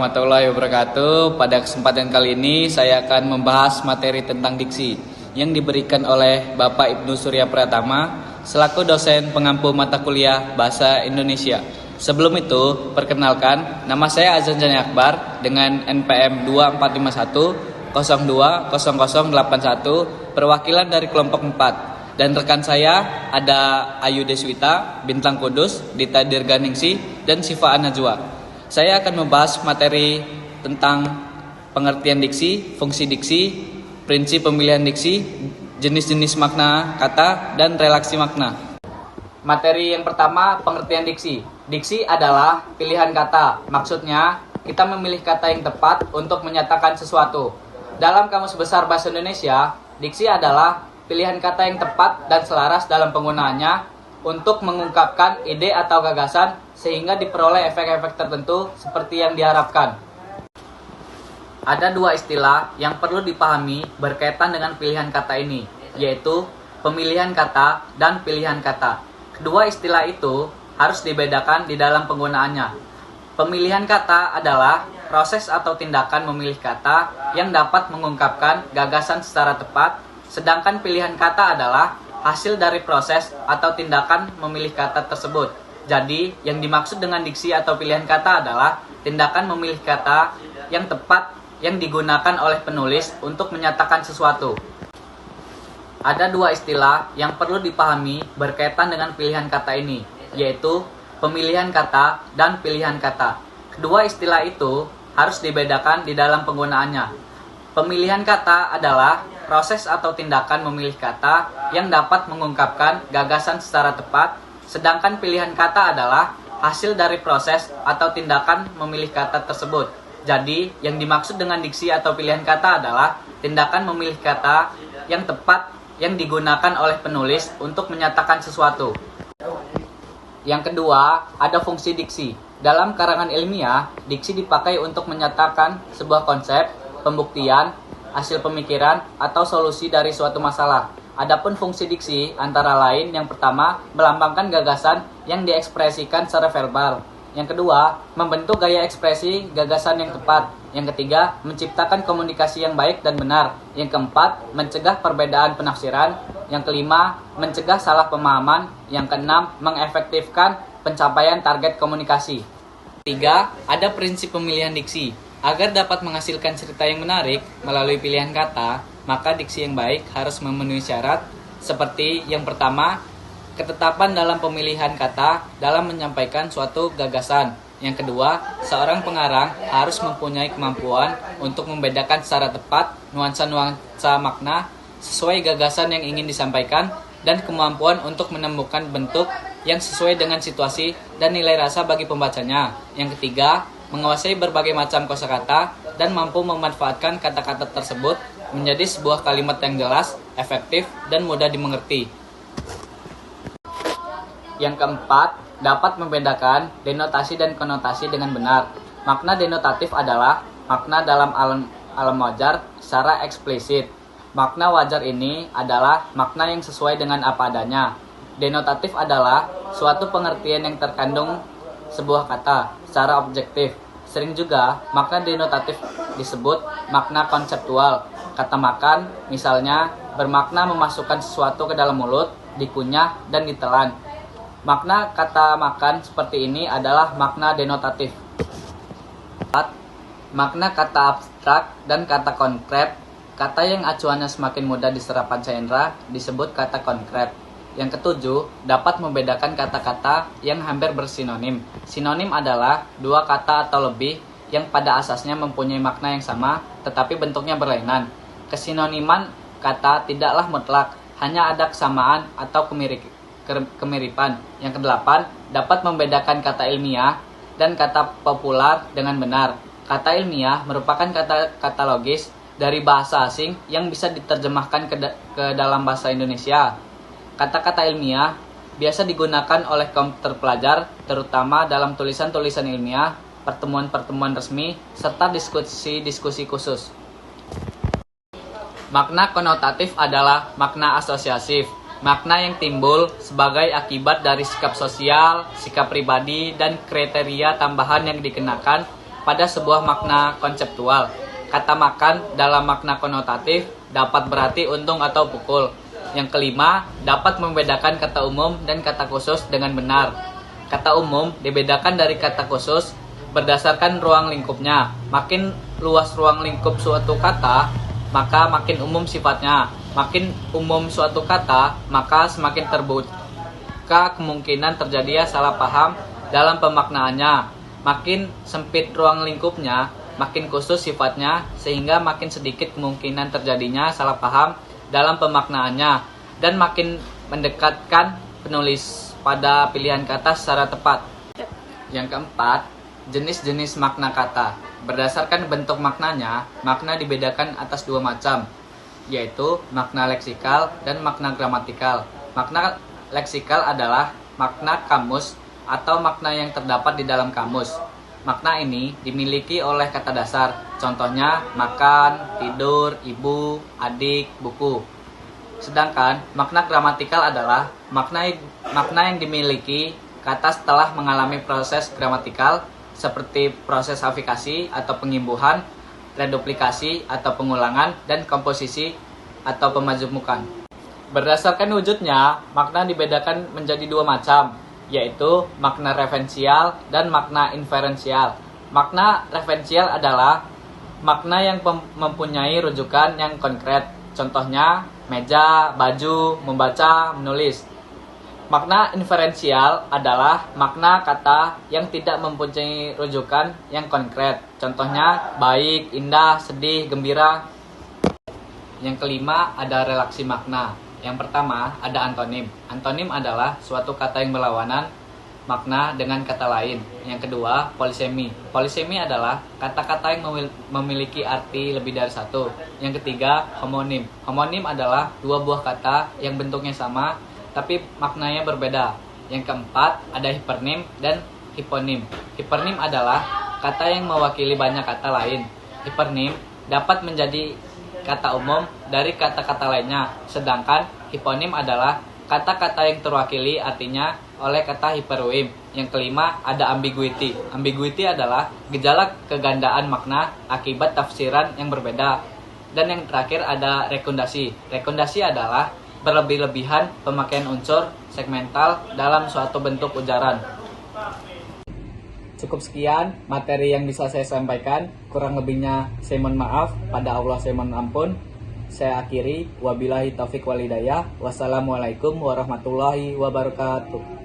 Warahmatullahi wabarakatuh. Pada kesempatan kali ini saya akan membahas materi tentang diksi yang diberikan oleh Bapak Ibnu Surya Pratama selaku dosen pengampu mata kuliah Bahasa Indonesia. Sebelum itu, perkenalkan, nama saya Azan Jani Akbar dengan NPM 2451 020081 perwakilan dari kelompok 4. Dan rekan saya ada Ayu Deswita, Bintang Kudus, Dita Dirganingsih, dan Siva Anajwa. Saya akan membahas materi tentang pengertian diksi, fungsi diksi, prinsip pemilihan diksi, jenis-jenis makna kata, dan relaksi makna. Materi yang pertama, pengertian diksi. Diksi adalah pilihan kata. Maksudnya, kita memilih kata yang tepat untuk menyatakan sesuatu. Dalam Kamus Besar Bahasa Indonesia, diksi adalah pilihan kata yang tepat dan selaras dalam penggunaannya untuk mengungkapkan ide atau gagasan sehingga diperoleh efek-efek tertentu seperti yang diharapkan. Ada dua istilah yang perlu dipahami berkaitan dengan pilihan kata ini, yaitu pemilihan kata dan pilihan kata. Kedua istilah itu harus dibedakan di dalam penggunaannya. Pemilihan kata adalah proses atau tindakan memilih kata yang dapat mengungkapkan gagasan secara tepat, sedangkan pilihan kata adalah hasil dari proses atau tindakan memilih kata tersebut. Jadi, yang dimaksud dengan diksi atau pilihan kata adalah tindakan memilih kata yang tepat yang digunakan oleh penulis untuk menyatakan sesuatu. Ada dua istilah yang perlu dipahami berkaitan dengan pilihan kata ini, yaitu pemilihan kata dan pilihan kata. Kedua istilah itu harus dibedakan di dalam penggunaannya. Pemilihan kata adalah proses atau tindakan memilih kata yang dapat mengungkapkan gagasan secara tepat, sedangkan pilihan kata adalah hasil dari proses atau tindakan memilih kata tersebut. Jadi, yang dimaksud dengan diksi atau pilihan kata adalah tindakan memilih kata yang tepat yang digunakan oleh penulis untuk menyatakan sesuatu. Yang kedua, ada fungsi diksi. Dalam karangan ilmiah, diksi dipakai untuk menyatakan sebuah konsep, pembuktian, hasil pemikiran, atau solusi dari suatu masalah. Adapun fungsi diksi antara lain yang pertama, melambangkan gagasan yang diekspresikan secara verbal. Yang kedua, membentuk gaya ekspresi gagasan yang tepat. Yang ketiga, menciptakan komunikasi yang baik dan benar. Yang keempat, mencegah perbedaan penafsiran. Yang kelima, mencegah salah pemahaman. Yang keenam, mengefektifkan pencapaian target komunikasi. Tiga, ada prinsip pemilihan diksi. Agar dapat menghasilkan cerita yang menarik melalui pilihan kata, maka diksi yang baik harus memenuhi syarat seperti yang pertama, ketetapan dalam pemilihan kata dalam menyampaikan suatu gagasan. Yang kedua, seorang pengarang harus mempunyai kemampuan untuk membedakan secara tepat nuansa-nuansa makna sesuai gagasan yang ingin disampaikan dan kemampuan untuk menemukan bentuk yang sesuai dengan situasi dan nilai rasa bagi pembacanya. Yang ketiga, menguasai berbagai macam kosakata dan mampu memanfaatkan kata-kata tersebut menjadi sebuah kalimat yang jelas, efektif, dan mudah dimengerti. Yang keempat, dapat membedakan denotasi dan konotasi dengan benar. Makna denotatif adalah makna dalam alam wajar secara eksplisit. Makna wajar ini adalah makna yang sesuai dengan apa adanya. Denotatif adalah suatu pengertian yang terkandung sebuah kata secara objektif. Sering juga makna denotatif disebut makna konseptual. Kata makan misalnya bermakna memasukkan sesuatu ke dalam mulut, dikunyah, dan ditelan. Makna kata makan seperti ini adalah makna denotatif. Makna kata abstrak dan kata konkret. Kata yang acuannya semakin mudah diserap panca indera disebut kata konkret. Yang ketujuh, dapat membedakan kata-kata yang hampir bersinonim. Sinonim adalah dua kata atau lebih yang pada asasnya mempunyai makna yang sama, tetapi bentuknya berlainan. Kesinoniman kata tidaklah mutlak, hanya ada kesamaan atau kemiripan. Yang kedelapan, dapat membedakan kata ilmiah dan kata populer dengan benar. Kata ilmiah merupakan kata logis dari bahasa asing yang bisa diterjemahkan ke dalam bahasa Indonesia. Kata-kata ilmiah biasa digunakan oleh kaum terpelajar, terutama dalam tulisan-tulisan ilmiah, pertemuan-pertemuan resmi, serta diskusi-diskusi khusus. Makna konotatif adalah makna asosiatif, makna yang timbul sebagai akibat dari sikap sosial, sikap pribadi, dan kriteria tambahan yang dikenakan pada sebuah makna konseptual. Kata makan dalam makna konotatif dapat berarti untung atau pukul. Yang kelima, dapat membedakan kata umum dan kata khusus dengan benar. Kata umum dibedakan dari kata khusus berdasarkan ruang lingkupnya. Makin luas ruang lingkup suatu kata, maka makin umum sifatnya. Makin umum suatu kata, maka semakin terbuka kemungkinan terjadinya salah paham dalam pemaknaannya. Makin sempit ruang lingkupnya, makin khusus sifatnya, sehingga makin sedikit kemungkinan terjadinya salah paham dalam pemaknaannya, dan makin mendekatkan penulis pada pilihan kata secara tepat. Yang keempat, jenis-jenis makna kata. Berdasarkan bentuk maknanya, makna dibedakan atas dua macam, yaitu makna leksikal dan makna gramatikal. Makna leksikal adalah makna kamus atau makna yang terdapat di dalam kamus. Makna ini dimiliki oleh kata dasar, contohnya makan, tidur, ibu, adik, buku. Sedangkan makna gramatikal adalah makna yang dimiliki kata setelah mengalami proses gramatikal seperti proses hafikasi atau pengimbuhan, reduplikasi atau pengulangan, dan komposisi atau pemajumukan. Berdasarkan wujudnya, makna dibedakan menjadi dua macam, yaitu makna referensial dan makna inferensial. Makna referensial adalah makna yang mempunyai rujukan yang konkret, contohnya meja, baju, membaca, menulis. Makna inferensial adalah makna kata yang tidak mempunyai rujukan yang konkret, contohnya baik, indah, sedih, gembira. Yang kelima, ada relasi makna. Yang pertama, ada antonim. Antonim adalah suatu kata yang berlawanan makna dengan kata lain. Yang kedua, polisemi. Polisemi adalah kata-kata yang memiliki arti lebih dari satu. Yang ketiga, homonim. Homonim adalah dua buah kata yang bentuknya sama tapi maknanya berbeda. Yang keempat, ada hipernim dan hiponim. Hipernim adalah kata yang mewakili banyak kata lain. Hipernim dapat menjadi kata umum dari kata-kata lainnya, sedangkan hiponim adalah kata-kata yang terwakili artinya oleh kata hiperuim. Yang kelima, ada ambiguity. Ambiguity adalah gejala kegandaan makna akibat tafsiran yang berbeda. Dan yang terakhir, ada rekondasi. Rekondasi adalah berlebih-lebihan pemakaian unsur segmental dalam suatu bentuk ujaran. Cukup sekian materi yang bisa saya sampaikan. Kurang lebihnya saya mohon maaf. Pada Allah saya mohon ampun. Saya akhiri. Wabillahi taufiq walhidayah. Wassalamualaikum warahmatullahi wabarakatuh.